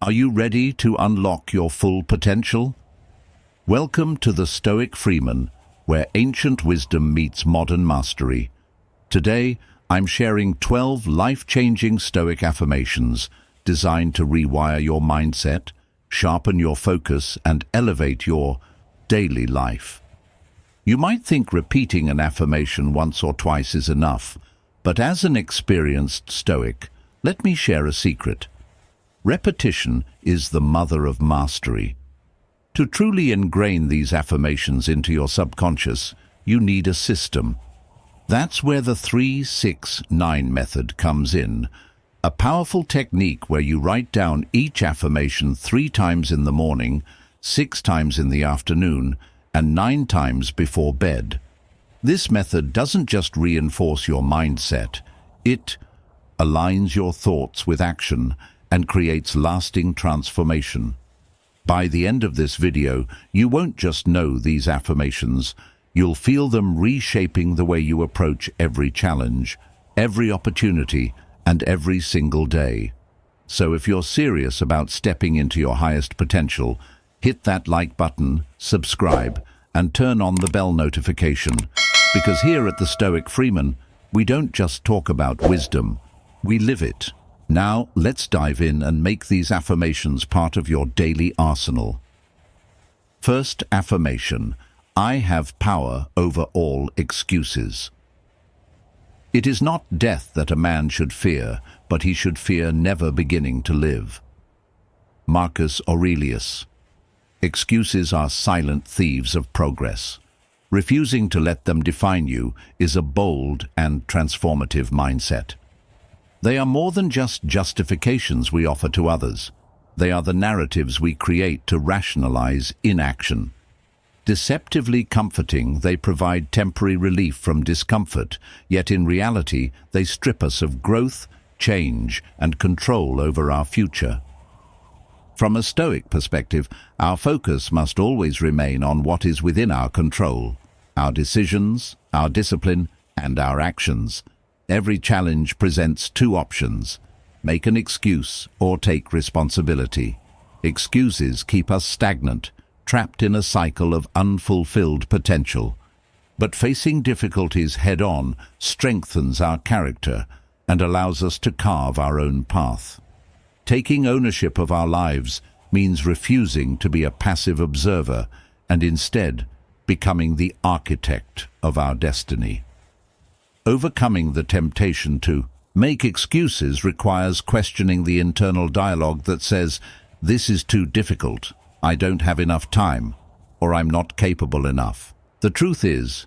Are you ready to unlock your full potential? Welcome to the Stoic Freeman, where ancient wisdom meets modern mastery. Today, I'm sharing 12 life-changing Stoic affirmations designed to rewire your mindset, sharpen your focus, and elevate your daily life. You might think repeating an affirmation once or twice is enough, but as an experienced Stoic, let me share a secret. Repetition is the mother of mastery. To truly ingrain these affirmations into your subconscious, you need a system. That's where the 3-6-9 method comes in, a powerful technique where you write down each affirmation 3 times in the morning, 6 times in the afternoon, and 9 times before bed. This method doesn't just reinforce your mindset, it aligns your thoughts with action and creates lasting transformation. By the end of this video, you won't just know these affirmations, you'll feel them reshaping the way you approach every challenge, every opportunity, and every single day. So if you're serious about stepping into your highest potential, hit that like button, subscribe, and turn on the bell notification, because here at the Stoic Freeman, we don't just talk about wisdom, we live it. Now, let's dive in and make these affirmations part of your daily arsenal. First affirmation: I have power over all excuses. It is not death that a man should fear, but he should fear never beginning to live. MarcusAurelius. Excuses are silent thieves of progress. Refusing to let them define you is a bold and transformative mindset. They are more than just justifications we offer to others. They are the narratives we create to rationalize inaction. Deceptively comforting, they provide temporary relief from discomfort, yet in reality, they strip us of growth, change, and control over our future. From a Stoic perspective, our focus must always remain on what is within our control: our decisions, our discipline, and our actions. Every challenge presents 2 options: make an excuse or take responsibility. Excuses keep us stagnant, trapped in a cycle of unfulfilled potential. But facing difficulties head-on strengthens our character and allows us to carve our own path. Taking ownership of our lives means refusing to be a passive observer and instead becoming the architect of our destiny. Overcoming the temptation to make excuses requires questioning the internal dialogue that says, "This is too difficult, I don't have enough time, or I'm not capable enough." The truth is,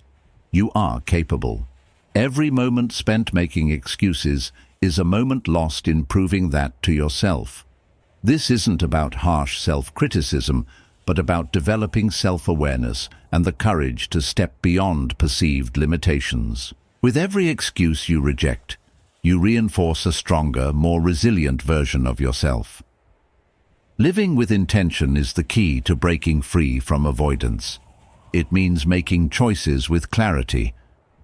you are capable. Every moment spent making excuses is a moment lost in proving that to yourself. This isn't about harsh self-criticism, but about developing self-awareness and the courage to step beyond perceived limitations. With every excuse you reject, you reinforce a stronger, more resilient version of yourself. Living with intention is the key to breaking free from avoidance. It means making choices with clarity,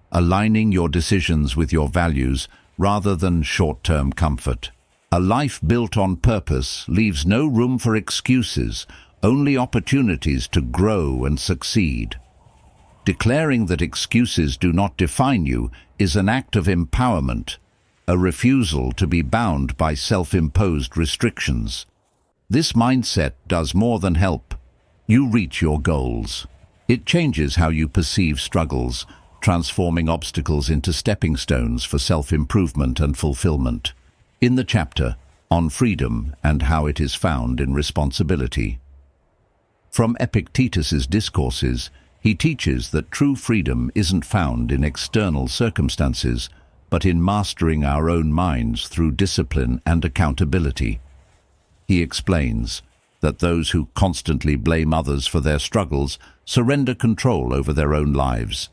aligning your decisions with your values rather than short-term comfort. A life built on purpose leaves no room for excuses, only opportunities to grow and succeed. Declaring that excuses do not define you is an act of empowerment, a refusal to be bound by self-imposed restrictions. This mindset does more than help you reach your goals. It changes how you perceive struggles, transforming obstacles into stepping stones for self-improvement and fulfillment. In the chapter on freedom and how it is found in responsibility, from Epictetus's discourses, he teaches that true freedom isn't found in external circumstances, but in mastering our own minds through discipline and accountability. He explains that those who constantly blame others for their struggles surrender control over their own lives,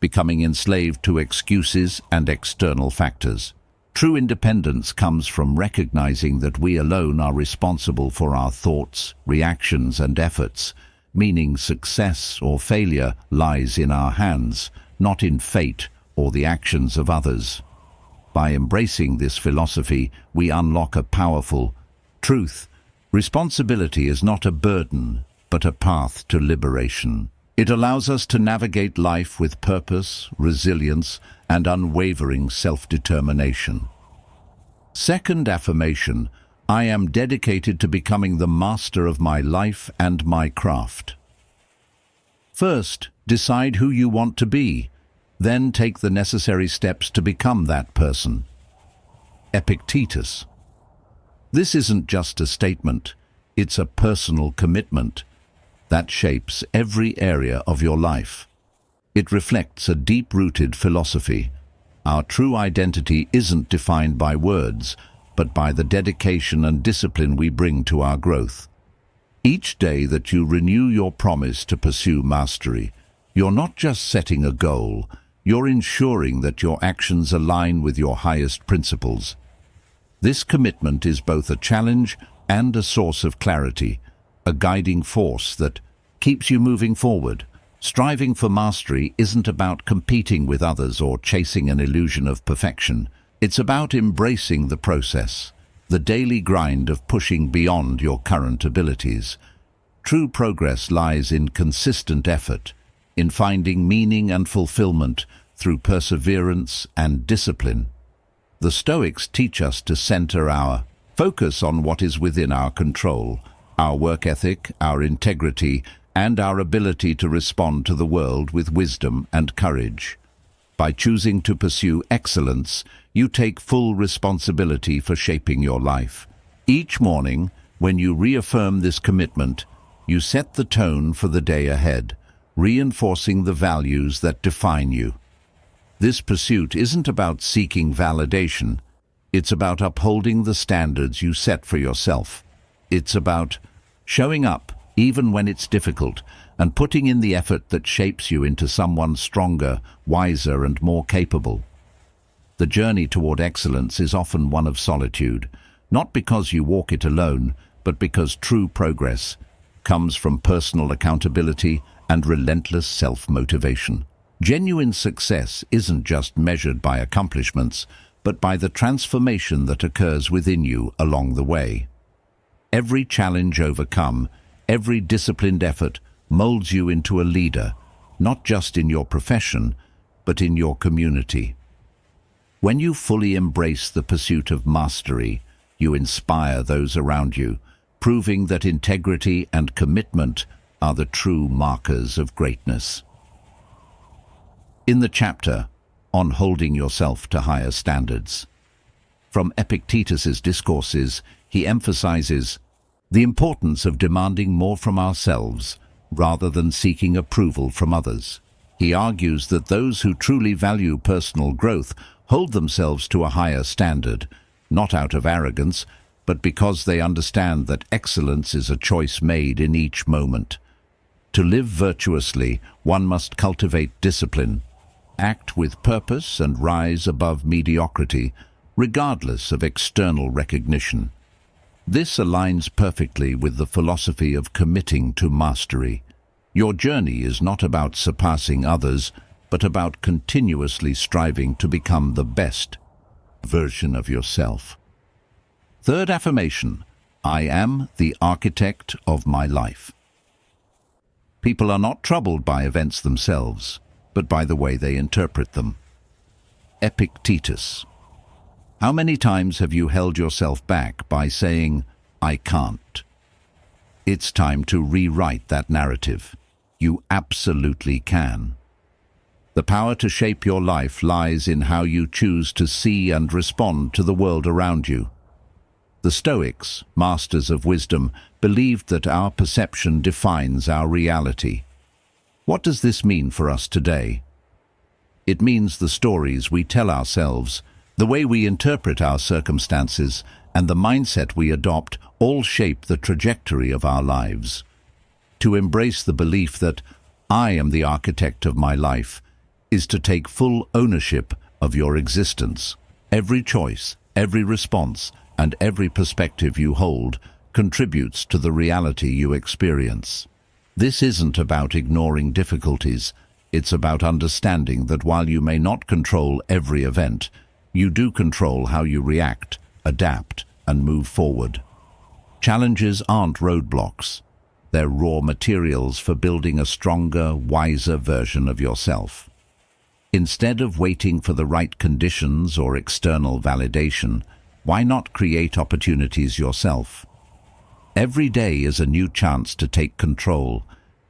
becoming enslaved to excuses and external factors. True independence comes from recognizing that we alone are responsible for our thoughts, reactions, and efforts, meaning success or failure lies in our hands, not in fate or the actions of others. By embracing this philosophy, we unlock a powerful truth Responsibility is not a burden, but a path to liberation. It allows us to navigate life with purpose, resilience, and unwavering self-determination. Second affirmation: I am dedicated to becoming the master of my life and my craft. First, decide who you want to be. Then take the necessary steps to become that person. Epictetus. This isn't just a statement, it's a personal commitment that shapes every area of your life. It reflects a deep-rooted philosophy. Our true identity isn't defined by words, but by the dedication and discipline we bring to our growth. Each day that you renew your promise to pursue mastery, you're not just setting a goal, you're ensuring that your actions align with your highest principles. This commitment is both a challenge and a source of clarity, a guiding force that keeps you moving forward. Striving for mastery isn't about competing with others or chasing an illusion of perfection. It's about embracing the process, the daily grind of pushing beyond your current abilities. True progress lies in consistent effort, in finding meaning and fulfillment through perseverance and discipline. The Stoics teach us to center our focus on what is within our control, our work ethic, our integrity, and our ability to respond to the world with wisdom and courage. By choosing to pursue excellence, you take full responsibility for shaping your life. Each morning, when you reaffirm this commitment, you set the tone for the day ahead, reinforcing the values that define you. This pursuit isn't about seeking validation. It's about upholding the standards you set for yourself. It's about showing up even when it's difficult and putting in the effort that shapes you into someone stronger, wiser, and more capable. The journey toward excellence is often one of solitude, not because you walk it alone, but because true progress comes from personal accountability and relentless self-motivation. Genuine success isn't just measured by accomplishments, but by the transformation that occurs within you along the way. Every challenge overcome, every disciplined effort molds you into a leader, not just in your profession, but in your community. When you fully embrace the pursuit of mastery, you inspire those around you, proving that integrity and commitment are the true markers of greatness. In the chapter on holding yourself to higher standards, from Epictetus's discourses, he emphasizes the importance of demanding more from ourselves rather than seeking approval from others. He argues that those who truly value personal growth hold themselves to a higher standard, not out of arrogance, but because they understand that excellence is a choice made in each moment. To live virtuously, one must cultivate discipline, act with purpose, and rise above mediocrity, regardless of external recognition. This aligns perfectly with the philosophy of committing to mastery. Your journey is not about surpassing others, but about continuously striving to become the best version of yourself. Third affirmation: I am the architect of my life. People are not troubled by events themselves, but by the way they interpret them. Epictetus. How many times have you held yourself back by saying, "I can't"? It's time to rewrite that narrative. You absolutely can. The power to shape your life lies in how you choose to see and respond to the world around you. The Stoics, masters of wisdom, believed that our perception defines our reality. What does this mean for us today? It means the stories we tell ourselves, the way we interpret our circumstances, and the mindset we adopt all shape the trajectory of our lives. To embrace the belief that I am the architect of my life is to take full ownership of your existence. Every choice, every response, and every perspective you hold contributes to the reality you experience. This isn't about ignoring difficulties. It's about understanding that while you may not control every event, you do control how you react, adapt, and move forward. Challenges aren't roadblocks. They're raw materials for building a stronger, wiser version of yourself. Instead of waiting for the right conditions or external validation, why not create opportunities yourself? Every day is a new chance to take control,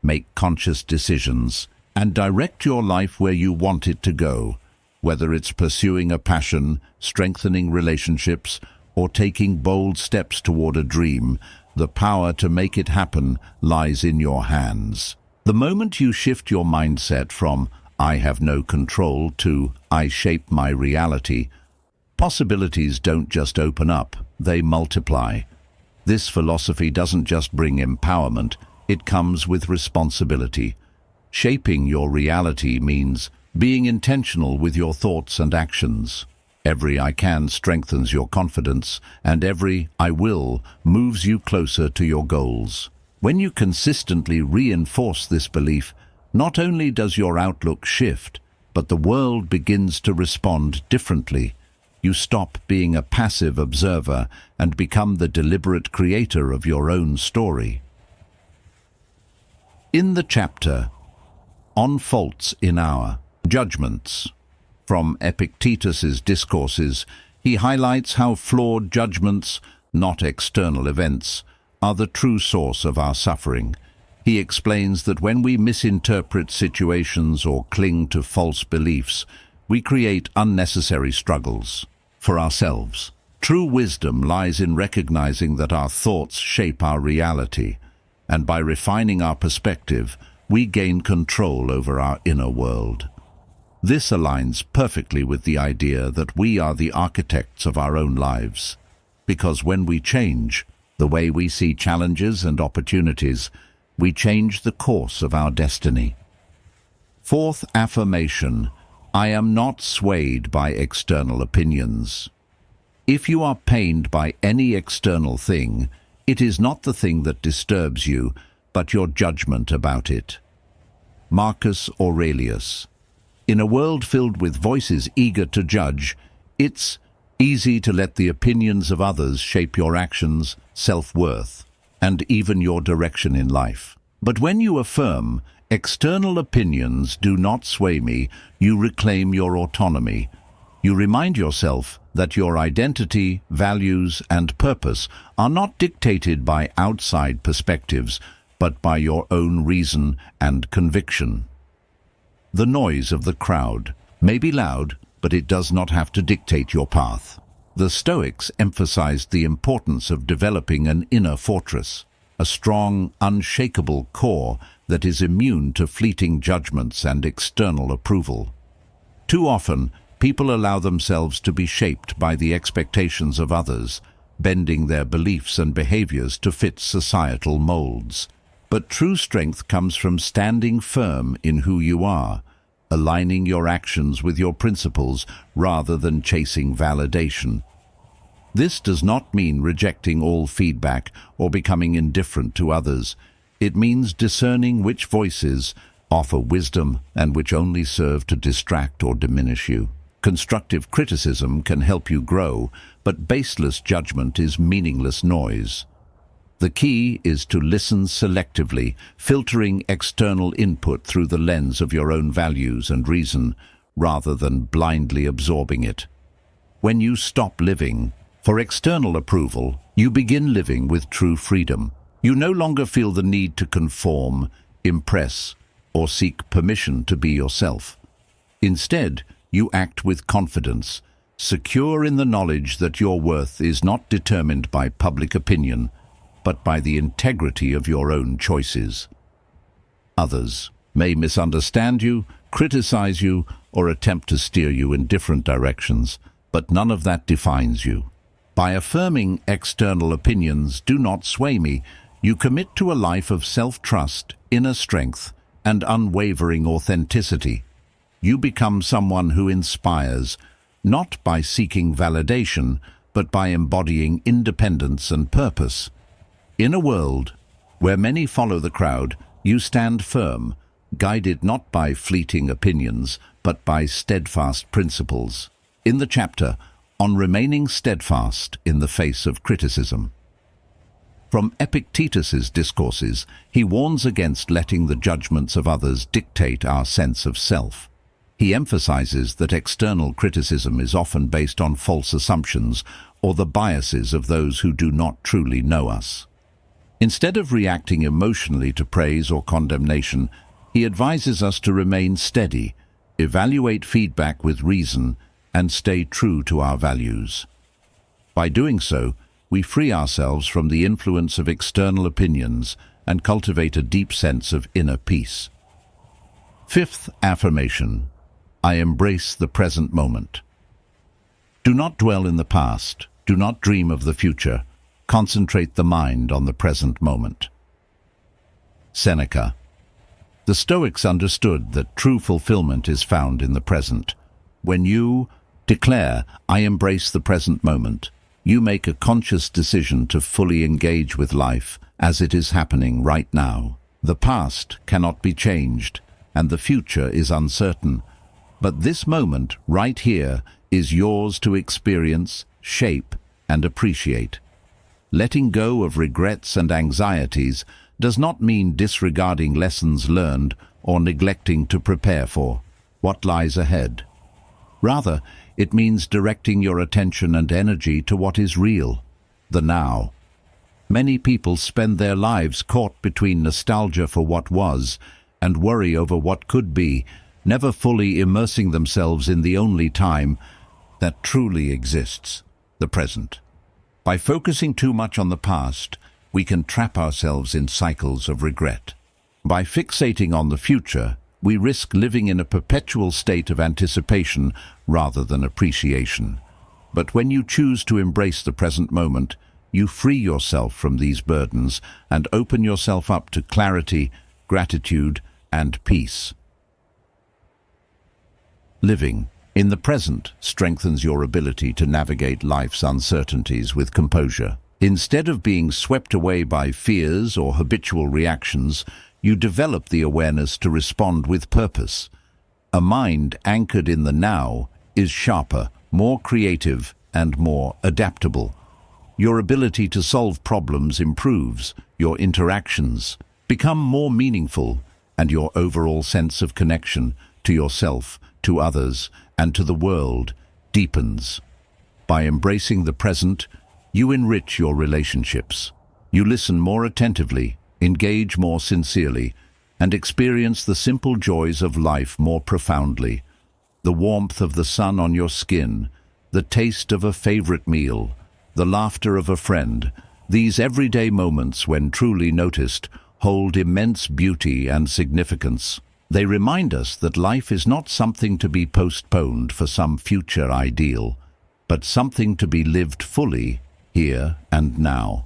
make conscious decisions, and direct your life where you want it to go, whether it's pursuing a passion, strengthening relationships, or taking bold steps toward a dream. The power to make it happen lies in your hands. The moment you shift your mindset from "I have no control" to "I shape my reality," possibilities don't just open up, they multiply. This philosophy doesn't just bring empowerment, it comes with responsibility. Shaping your reality means being intentional with your thoughts and actions. Every "I can" strengthens your confidence, and every "I will" moves you closer to your goals. When you consistently reinforce this belief, not only does your outlook shift, but the world begins to respond differently. You stop being a passive observer and become the deliberate creator of your own story. In the chapter On Faults in Our Judgments, from Epictetus's Discourses, he highlights how flawed judgments, not external events, are the true source of our suffering. He explains that when we misinterpret situations or cling to false beliefs, we create unnecessary struggles for ourselves. True wisdom lies in recognizing that our thoughts shape our reality, and by refining our perspective, we gain control over our inner world. This aligns perfectly with the idea that we are the architects of our own lives, because when we change the way we see challenges and opportunities, we change the course of our destiny. Fourth affirmation: I am not swayed by external opinions. If you are pained by any external thing, it is not the thing that disturbs you, but your judgment about it. Marcus Aurelius. In a world filled with voices eager to judge, it's easy to let the opinions of others shape your actions, self-worth, and even your direction in life. But when you affirm, "External opinions do not sway me," you reclaim your autonomy. You remind yourself that your identity, values, and purpose are not dictated by outside perspectives, but by your own reason and conviction. The noise of the crowd may be loud, but it does not have to dictate your path. The Stoics emphasized the importance of developing an inner fortress, a strong, unshakable core that is immune to fleeting judgments and external approval. Too often, people allow themselves to be shaped by the expectations of others, bending their beliefs and behaviors to fit societal molds. But true strength comes from standing firm in who you are, aligning your actions with your principles rather than chasing validation. This does not mean rejecting all feedback or becoming indifferent to others. It means discerning which voices offer wisdom and which only serve to distract or diminish you. Constructive criticism can help you grow, but baseless judgment is meaningless noise. The key is to listen selectively, filtering external input through the lens of your own values and reason, rather than blindly absorbing it. When you stop living for external approval, you begin living with true freedom. You no longer feel the need to conform, impress, or seek permission to be yourself. Instead, you act with confidence, secure in the knowledge that your worth is not determined by public opinion, but by the integrity of your own choices. Others may misunderstand you, criticize you, or attempt to steer you in different directions, but none of that defines you. By affirming external opinions do not sway me, you commit to a life of self-trust, inner strength, and unwavering authenticity. You become someone who inspires, not by seeking validation, but by embodying independence and purpose. In a world where many follow the crowd, you stand firm, guided not by fleeting opinions, but by steadfast principles. In the chapter on remaining steadfast in the face of criticism. From Epictetus's discourses, he warns against letting the judgments of others dictate our sense of self. He emphasizes that external criticism is often based on false assumptions or the biases of those who do not truly know us. Instead of reacting emotionally to praise or condemnation, he advises us to remain steady, evaluate feedback with reason, and stay true to our values. By doing so, we free ourselves from the influence of external opinions and cultivate a deep sense of inner peace. Fifth affirmation: I embrace the present moment. Do not dwell in the past. Do not dream of the future. Concentrate the mind on the present moment. Seneca. The Stoics understood that true fulfillment is found in the present. When you declare, I embrace the present moment, you make a conscious decision to fully engage with life as it is happening right now. The past cannot be changed, and the future is uncertain. But this moment, right here, is yours to experience, shape, and appreciate. Letting go of regrets and anxieties does not mean disregarding lessons learned or neglecting to prepare for what lies ahead. Rather, it means directing your attention and energy to what is real, the now. Many people spend their lives caught between nostalgia for what was and worry over what could be, never fully immersing themselves in the only time that truly exists, the present. By focusing too much on the past, we can trap ourselves in cycles of regret. By fixating on the future, we risk living in a perpetual state of anticipation rather than appreciation. But when you choose to embrace the present moment, you free yourself from these burdens and open yourself up to clarity, gratitude, and peace. Living in the present strengthens your ability to navigate life's uncertainties with composure. Instead of being swept away by fears or habitual reactions, you develop the awareness to respond with purpose. A mind anchored in the now is sharper, more creative, and more adaptable. Your ability to solve problems improves, your interactions become more meaningful, and your overall sense of connection to yourself, to others, and to the world deepens. By embracing the present, you enrich your relationships. You listen more attentively, engage more sincerely, and experience the simple joys of life more profoundly. The warmth of the sun on your skin, the taste of a favorite meal, the laughter of a friend, these everyday moments, when truly noticed, hold immense beauty and significance. They remind us that life is not something to be postponed for some future ideal, but something to be lived fully, here and now.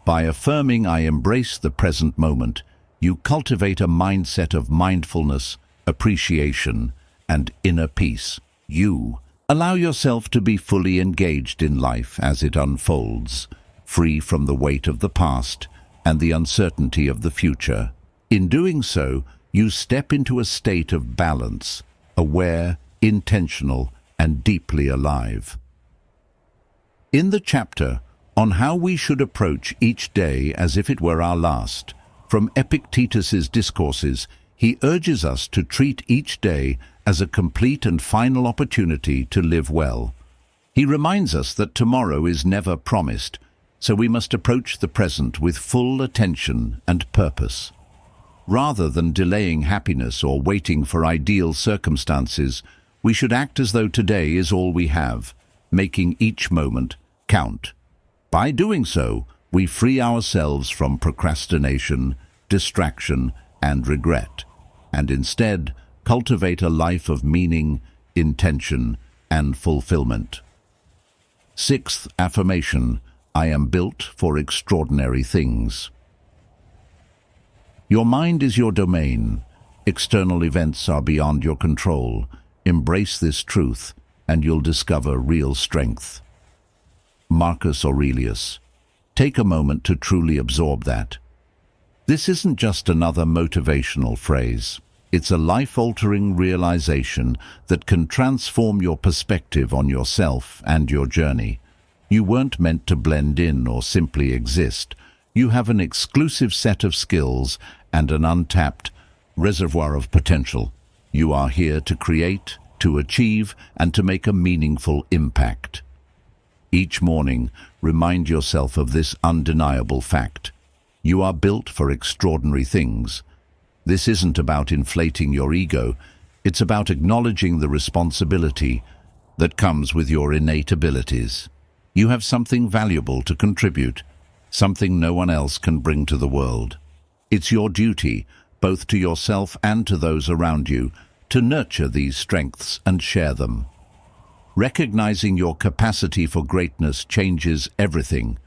By affirming I embrace the present moment, you cultivate a mindset of mindfulness, appreciation, and inner peace. You allow yourself to be fully engaged in life as it unfolds, free from the weight of the past and the uncertainty of the future. In doing so, you step into a state of balance, aware, intentional, and deeply alive. In the chapter on how we should approach each day as if it were our last, from Epictetus's discourses, he urges us to treat each day as a complete and final opportunity to live well. He reminds us that tomorrow is never promised, so we must approach the present with full attention and purpose. Rather than delaying happiness or waiting for ideal circumstances, we should act as though today is all we have, making each moment count. By doing so, we free ourselves from procrastination, distraction, and regret, and instead cultivate a life of meaning, intention, and fulfillment. Sixth affirmation: I am built for extraordinary things. Your mind is your domain. External events are beyond your control. Embrace this truth, and you'll discover real strength. Marcus Aurelius. Take a moment to truly absorb that. This isn't just another motivational phrase. It's a life-altering realization that can transform your perspective on yourself and your journey. You weren't meant to blend in or simply exist. You have an exclusive set of skills and an untapped reservoir of potential. You are here to create, to achieve, and to make a meaningful impact. Each morning, remind yourself of this undeniable fact. You are built for extraordinary things. This isn't about inflating your ego. It's about acknowledging the responsibility that comes with your innate abilities. You have something valuable to contribute, something no one else can bring to the world. It's your duty, both to yourself and to those around you, to nurture these strengths and share them. Recognizing your capacity for greatness changes everything.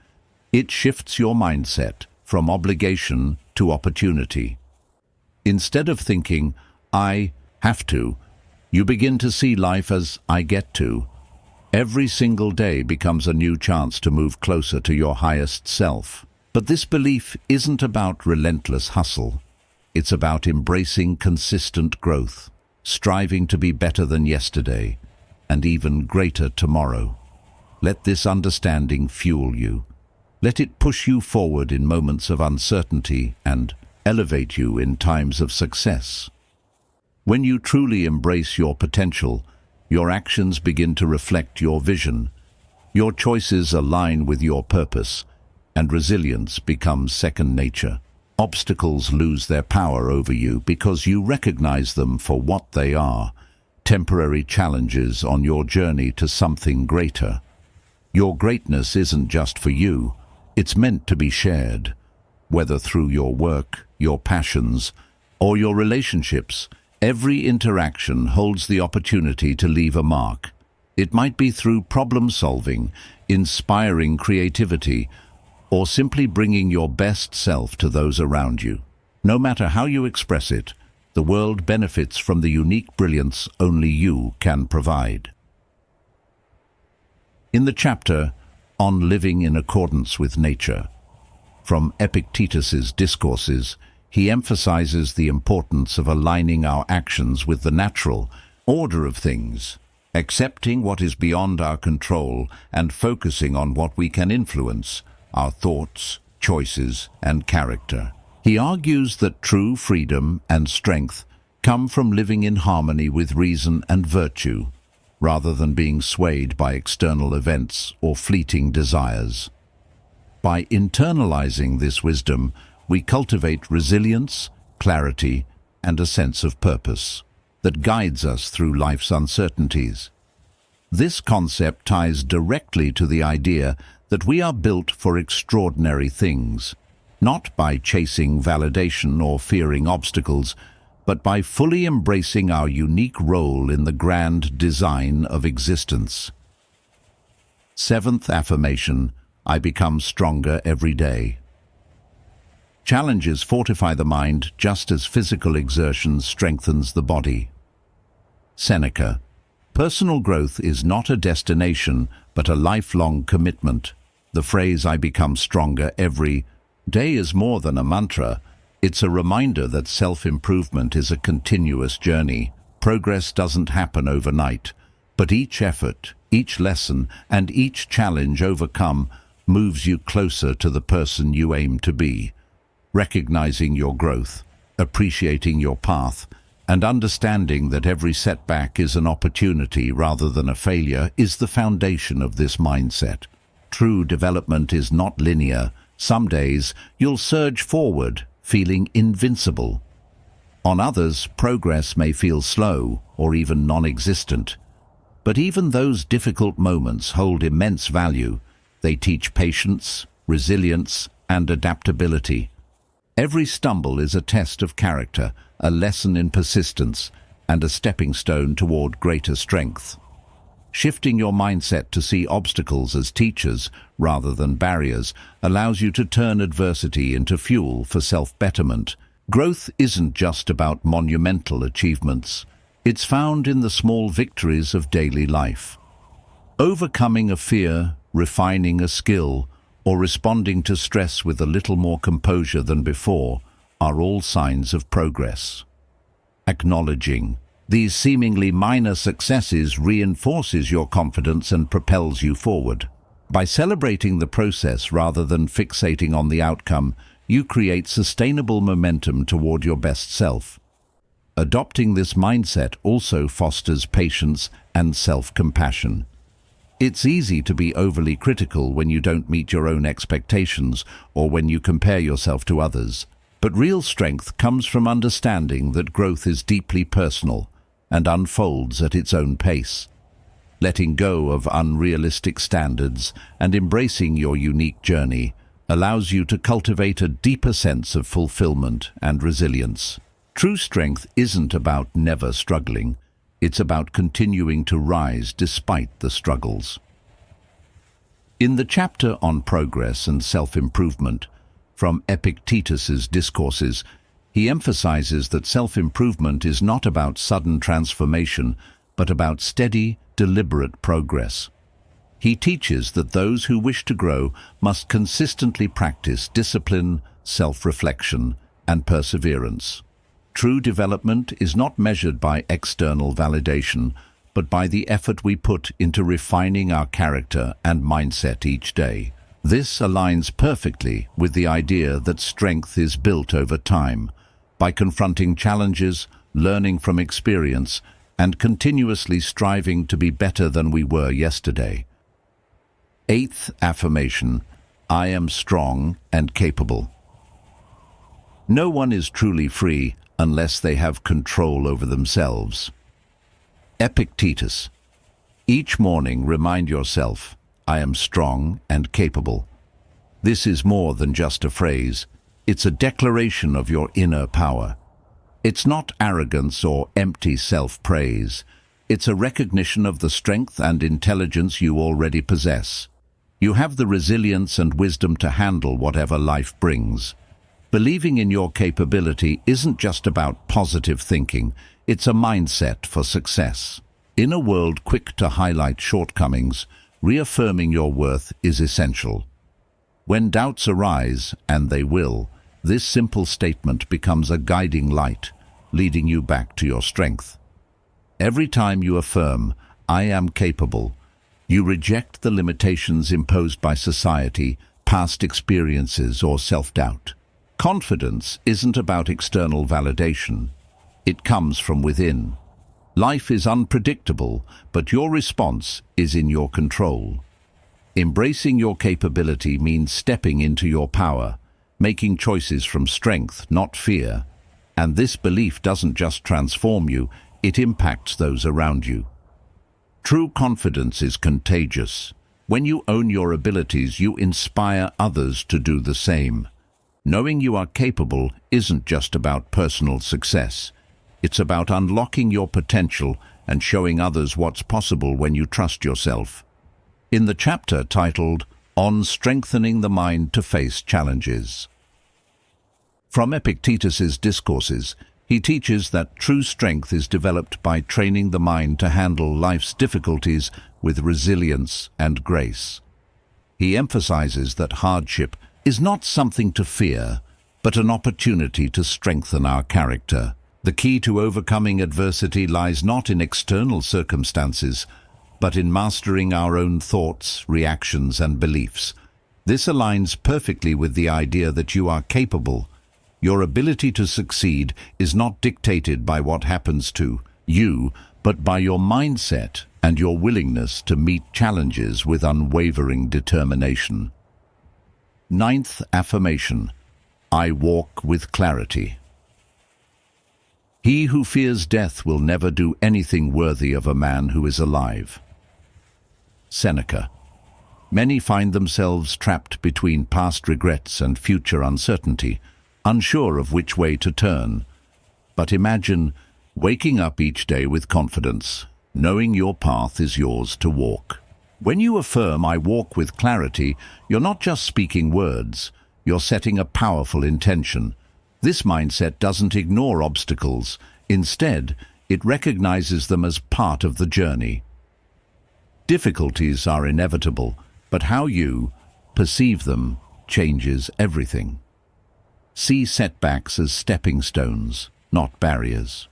It shifts your mindset from obligation to opportunity. Instead of thinking, "I have to," you begin to see life as "I get to." Every single day becomes a new chance to move closer to your highest self. But this belief isn't about relentless hustle. It's about embracing consistent growth, striving to be better than yesterday, and even greater tomorrow. Let this understanding fuel you. Let it push you forward in moments of uncertainty and elevate you in times of success. When you truly embrace your potential, your actions begin to reflect your vision. Your choices align with your purpose, and resilience becomes second nature. Obstacles lose their power over you because you recognize them for what they are: temporary challenges on your journey to something greater. Your greatness isn't just for you, it's meant to be shared. Whether through your work, your passions, or your relationships, every interaction holds the opportunity to leave a mark. It might be through problem-solving, inspiring creativity, or simply bringing your best self to those around you. No matter how you express it, the world benefits from the unique brilliance only you can provide. In the chapter on living in accordance with nature, from Epictetus's Discourses, he emphasizes the importance of aligning our actions with the natural order of things, accepting what is beyond our control and focusing on what we can influence, our thoughts, choices, and character. He argues that true freedom and strength come from living in harmony with reason and virtue, rather than being swayed by external events or fleeting desires. By internalizing this wisdom, we cultivate resilience, clarity, and a sense of purpose that guides us through life's uncertainties. This concept ties directly to the idea that we are built for extraordinary things, not by chasing validation or fearing obstacles, but by fully embracing our unique role in the grand design of existence. Seventh affirmation: I become stronger every day. Challenges fortify the mind just as physical exertion strengthens the body. Seneca: personal growth is not a destination, but a lifelong commitment. The phrase "I become stronger every day" is more than a mantra. It's a reminder that self-improvement is a continuous journey. Progress doesn't happen overnight, but each effort, each lesson, and each challenge overcome moves you closer to the person you aim to be. Recognizing your growth, appreciating your path, and understanding that every setback is an opportunity rather than a failure is the foundation of this mindset. True development is not linear. Some days you'll surge forward, feeling invincible. On others, progress may feel slow or even non-existent. But even those difficult moments hold immense value. They teach patience, resilience, and adaptability. Every stumble is a test of character, a lesson in persistence, and a stepping stone toward greater strength. Shifting your mindset to see obstacles as teachers rather than barriers allows you to turn adversity into fuel for self-betterment. Growth isn't just about monumental achievements. It's found in the small victories of daily life. Overcoming a fear, refining a skill, or responding to stress with a little more composure than before are all signs of progress. Acknowledging these seemingly minor successes reinforces your confidence and propels you forward. By celebrating the process rather than fixating on the outcome, you create sustainable momentum toward your best self. Adopting this mindset also fosters patience and self-compassion. It's easy to be overly critical when you don't meet your own expectations or when you compare yourself to others. But real strength comes from understanding that growth is deeply personal and unfolds at its own pace. Letting go of unrealistic standards and embracing your unique journey allows you to cultivate a deeper sense of fulfillment and resilience. True strength isn't about never struggling. It's about continuing to rise despite the struggles. In the chapter on progress and self-improvement, from Epictetus's Discourses, he emphasizes that self-improvement is not about sudden transformation, but about steady, deliberate progress. He teaches that those who wish to grow must consistently practice discipline, self-reflection, and perseverance. True development is not measured by external validation, but by the effort we put into refining our character and mindset each day. This aligns perfectly with the idea that strength is built over time, by confronting challenges, learning from experience, and continuously striving to be better than we were yesterday. Eighth affirmation: I am strong and capable. No one is truly free unless they have control over themselves. Epictetus. Each morning remind yourself, I am strong and capable. This is more than just a phrase. It's a declaration of your inner power. It's not arrogance or empty self-praise. It's a recognition of the strength and intelligence you already possess. You have the resilience and wisdom to handle whatever life brings. Believing in your capability isn't just about positive thinking, it's a mindset for success. In a world quick to highlight shortcomings, reaffirming your worth is essential. When doubts arise, and they will, this simple statement becomes a guiding light, leading you back to your strength. Every time you affirm, I am capable, you reject the limitations imposed by society, past experiences, or self-doubt. Confidence isn't about external validation. It comes from within. Life is unpredictable, but your response is in your control. Embracing your capability means stepping into your power, making choices from strength, not fear. And this belief doesn't just transform you, it impacts those around you. True confidence is contagious. When you own your abilities, you inspire others to do the same. Knowing you are capable isn't just about personal success. It's about unlocking your potential and showing others what's possible when you trust yourself. In the chapter titled, On Strengthening the Mind to Face Challenges, from Epictetus's Discourses, he teaches that true strength is developed by training the mind to handle life's difficulties with resilience and grace. He emphasizes that hardship is not something to fear, but an opportunity to strengthen our character. The key to overcoming adversity lies not in external circumstances, but in mastering our own thoughts, reactions, and beliefs. This aligns perfectly with the idea that you are capable. Your ability to succeed is not dictated by what happens to you, but by your mindset and your willingness to meet challenges with unwavering determination. Ninth affirmation: I walk with clarity. He who fears death will never do anything worthy of a man who is alive. Seneca. Many find themselves trapped between past regrets and future uncertainty, unsure of which way to turn. But imagine waking up each day with confidence, knowing your path is yours to walk. When you affirm, I walk with clarity, you're not just speaking words, you're setting a powerful intention. This mindset doesn't ignore obstacles. Instead, it recognizes them as part of the journey. Difficulties are inevitable, but how you perceive them changes everything. See setbacks as stepping stones, not barriers.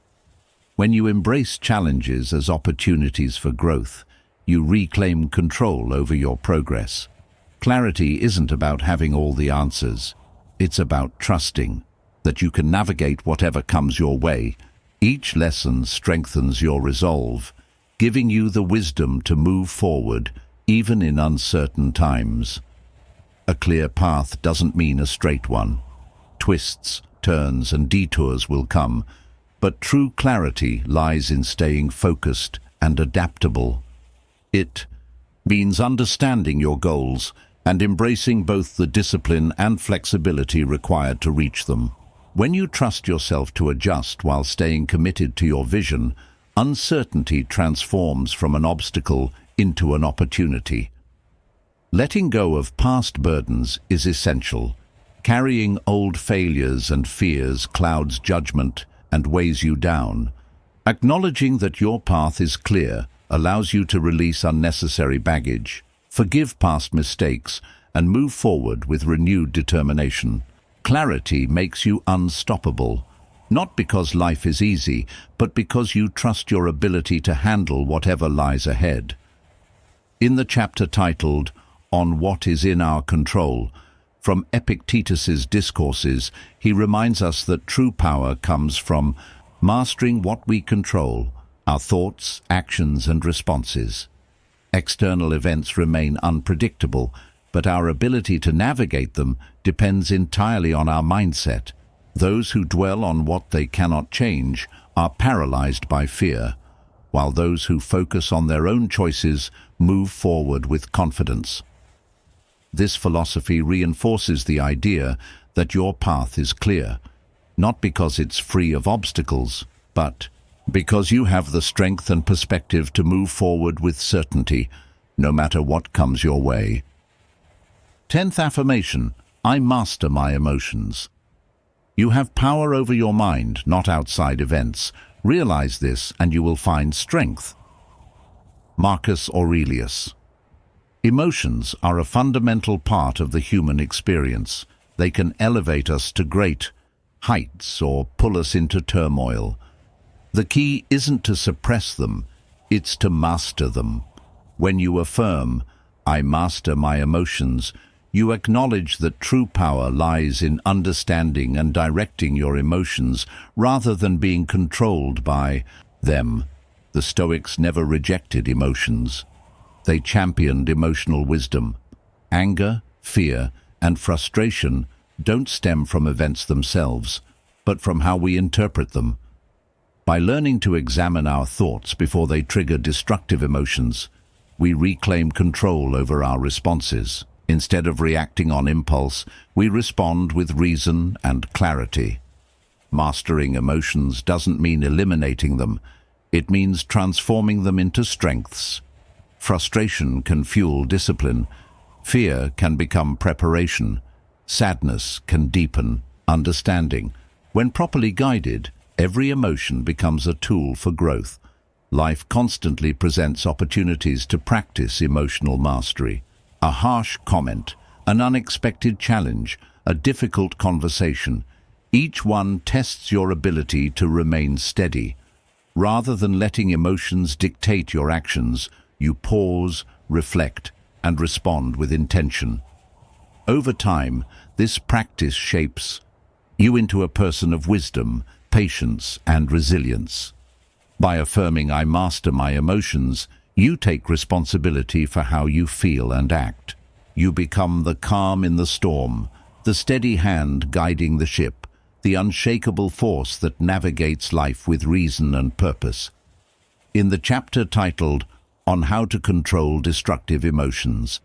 When you embrace challenges as opportunities for growth, you reclaim control over your progress. Clarity isn't about having all the answers. It's about trusting that you can navigate whatever comes your way. Each lesson strengthens your resolve, giving you the wisdom to move forward, even in uncertain times. A clear path doesn't mean a straight one. Twists, turns, and detours will come, but true clarity lies in staying focused and adaptable. It means understanding your goals and embracing both the discipline and flexibility required to reach them. When you trust yourself to adjust while staying committed to your vision, uncertainty transforms from an obstacle into an opportunity. Letting go of past burdens is essential. Carrying old failures and fears clouds judgment and weighs you down. Acknowledging that your path is clear allows you to release unnecessary baggage, forgive past mistakes, and move forward with renewed determination. Clarity makes you unstoppable, not because life is easy, but because you trust your ability to handle whatever lies ahead. In the chapter titled, On What Is in Our Control, from Epictetus's Discourses, he reminds us that true power comes from mastering what we control, our thoughts, actions, and responses. External events remain unpredictable, but our ability to navigate them depends entirely on our mindset. Those who dwell on what they cannot change are paralyzed by fear, while those who focus on their own choices move forward with confidence. This philosophy reinforces the idea that your path is clear, not because it's free of obstacles, but because you have the strength and perspective to move forward with certainty, no matter what comes your way. 10th affirmation, I master my emotions. You have power over your mind, not outside events. Realize this and you will find strength. Marcus Aurelius. Emotions are a fundamental part of the human experience. They can elevate us to great heights or pull us into turmoil. The key isn't to suppress them, it's to master them. When you affirm, I master my emotions, you acknowledge that true power lies in understanding and directing your emotions rather than being controlled by them. The Stoics never rejected emotions. They championed emotional wisdom. Anger, fear, and frustration don't stem from events themselves, but from how we interpret them. By learning to examine our thoughts before they trigger destructive emotions, we reclaim control over our responses. Instead of reacting on impulse, we respond with reason and clarity. Mastering emotions doesn't mean eliminating them. It means transforming them into strengths. Frustration can fuel discipline. Fear can become preparation. Sadness can deepen understanding. When properly guided, every emotion becomes a tool for growth. Life constantly presents opportunities to practice emotional mastery. A harsh comment, an unexpected challenge, a difficult conversation. Each one tests your ability to remain steady. Rather than letting emotions dictate your actions, you pause, reflect, and respond with intention. Over time, this practice shapes you into a person of wisdom, patience, and resilience. By affirming I master my emotions, you take responsibility for how you feel and act. You become the calm in the storm, the steady hand guiding the ship, the unshakable force that navigates life with reason and purpose. In the chapter titled, On How to Control Destructive Emotions,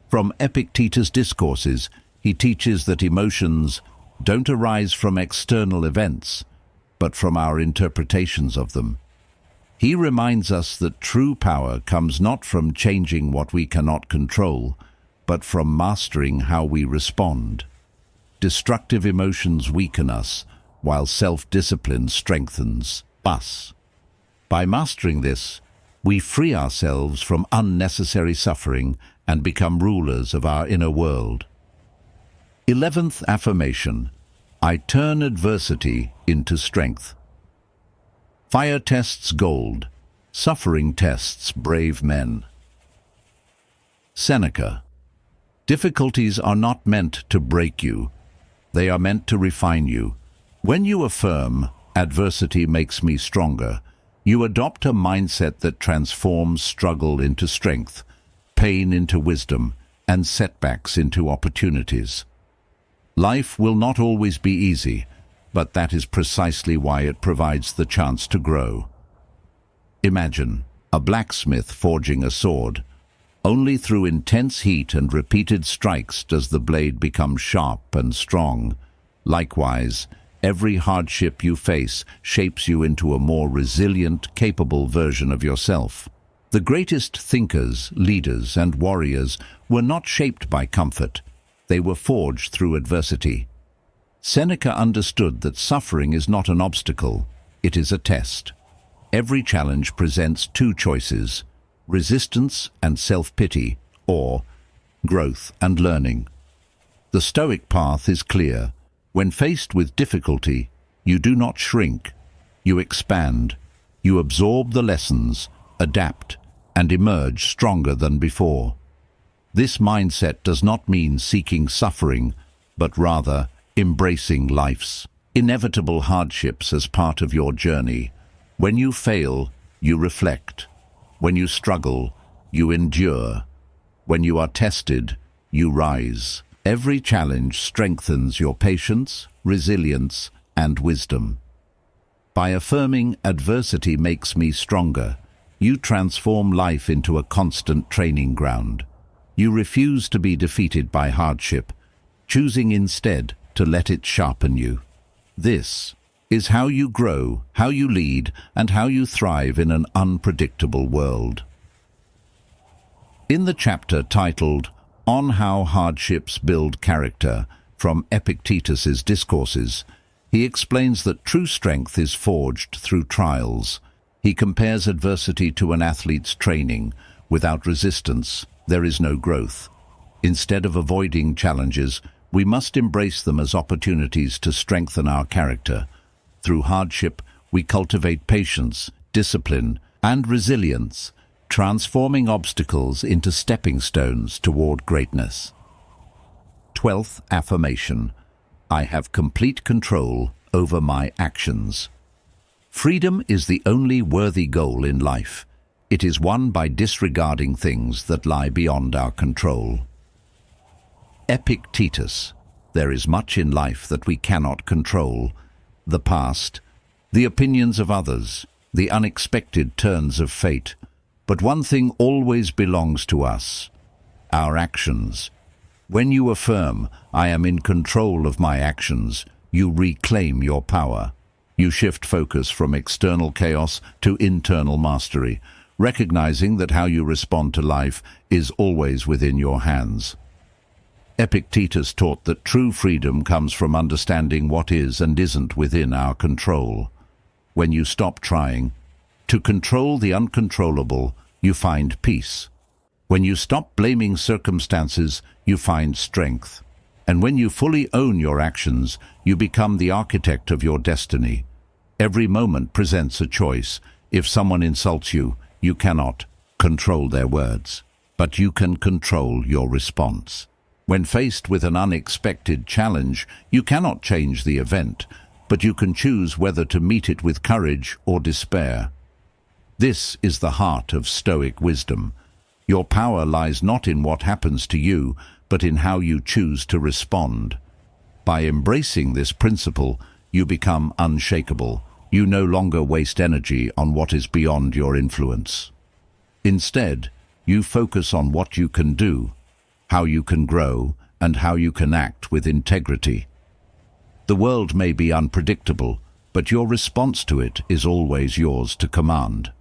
from Epictetus' Discourses, he teaches that emotions don't arise from external events, but from our interpretations of them. He reminds us that true power comes not from changing what we cannot control, but from mastering how we respond. Destructive emotions weaken us, while self-discipline strengthens us. By mastering this, we free ourselves from unnecessary suffering and become rulers of our inner world. 11th affirmation, I turn adversity into strength. Fire tests gold. Suffering tests brave men. Seneca. Difficulties are not meant to break you. They are meant to refine you. When you affirm, "Adversity makes me stronger," you adopt a mindset that transforms struggle into strength, pain into wisdom, and setbacks into opportunities. Life will not always be easy, but that is precisely why it provides the chance to grow. Imagine a blacksmith forging a sword. Only through intense heat and repeated strikes does the blade become sharp and strong. Likewise, every hardship you face shapes you into a more resilient, capable version of yourself. The greatest thinkers, leaders, and warriors were not shaped by comfort. They were forged through adversity. Seneca understood that suffering is not an obstacle, it is a test. Every challenge presents two choices: resistance and self-pity, or growth and learning. The Stoic path is clear. When faced with difficulty, you do not shrink, you expand. You absorb the lessons, adapt, and emerge stronger than before. This mindset does not mean seeking suffering, but rather embracing life's inevitable hardships as part of your journey. When you fail, you reflect. When you struggle, you endure. When you are tested, you rise. Every challenge strengthens your patience, resilience, and wisdom. By affirming "adversity makes me stronger," you transform life into a constant training ground. You refuse to be defeated by hardship, choosing instead to let it sharpen you. This is how you grow, how you lead, and how you thrive in an unpredictable world. In the chapter titled "On How Hardships Build Character" from Epictetus's Discourses, he explains that true strength is forged through trials. He compares adversity to an athlete's training. Without resistance, there is no growth. Instead of avoiding challenges, we must embrace them as opportunities to strengthen our character. Through hardship, we cultivate patience, discipline, and resilience, transforming obstacles into stepping stones toward greatness. 12th affirmation: I have complete control over my actions. Freedom is the only worthy goal in life. It is won by disregarding things that lie beyond our control. Epictetus. There is much in life that we cannot control: the past, the opinions of others, the unexpected turns of fate. But one thing always belongs to us: our actions. When you affirm, "I am in control of my actions," you reclaim your power. You shift focus from external chaos to internal mastery, recognizing that how you respond to life is always within your hands. Epictetus taught that true freedom comes from understanding what is and isn't within our control. When you stop trying to control the uncontrollable, you find peace. When you stop blaming circumstances, you find strength. And when you fully own your actions, you become the architect of your destiny. Every moment presents a choice. If someone insults you, you cannot control their words, but you can control your response. When faced with an unexpected challenge, you cannot change the event, but you can choose whether to meet it with courage or despair. This is the heart of Stoic wisdom. Your power lies not in what happens to you, but in how you choose to respond. By embracing this principle, you become unshakable. You no longer waste energy on what is beyond your influence. Instead, you focus on what you can do, how you can grow, and how you can act with integrity. The world may be unpredictable, but your response to it is always yours to command.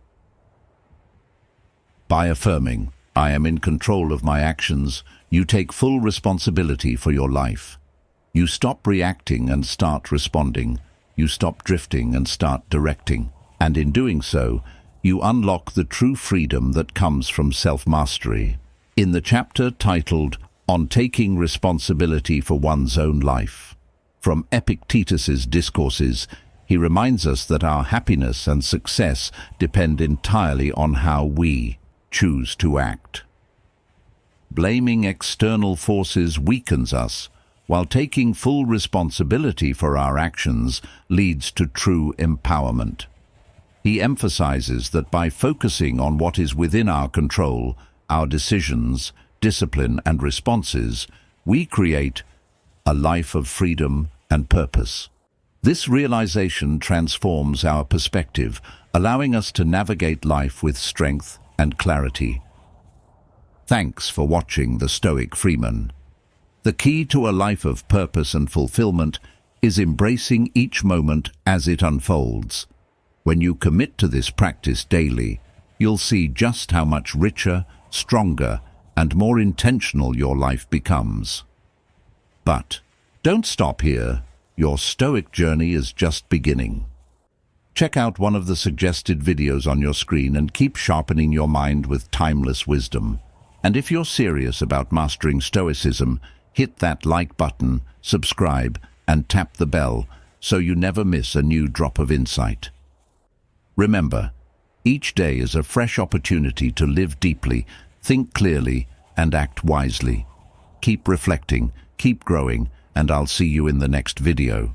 By affirming, "I am in control of my actions," you take full responsibility for your life. You stop reacting and start responding. You stop drifting and start directing. And in doing so, you unlock the true freedom that comes from self-mastery. In the chapter titled "On Taking Responsibility for One's Own Life," from Epictetus's Discourses, He reminds us that our happiness and success depend entirely on how we choose to act. Blaming external forces weakens us, while taking full responsibility for our actions leads to true empowerment. He emphasizes that by focusing on what is within our control, our decisions, discipline, and responses, we create a life of freedom and purpose. This realization transforms our perspective, allowing us to navigate life with strength and clarity. Thanks for watching The Stoic Freeman. The key to a life of purpose and fulfillment is embracing each moment as it unfolds. When you commit to this practice daily, you'll see just how much richer, stronger, and more intentional your life becomes. But don't stop here. Your Stoic journey is just beginning. Check out one of the suggested videos on your screen and keep sharpening your mind with timeless wisdom. And if you're serious about mastering Stoicism, hit that like button, subscribe, and tap the bell so you never miss a new drop of insight. Remember, each day is a fresh opportunity to live deeply, think clearly, and act wisely. Keep reflecting, keep growing, and I'll see you in the next video.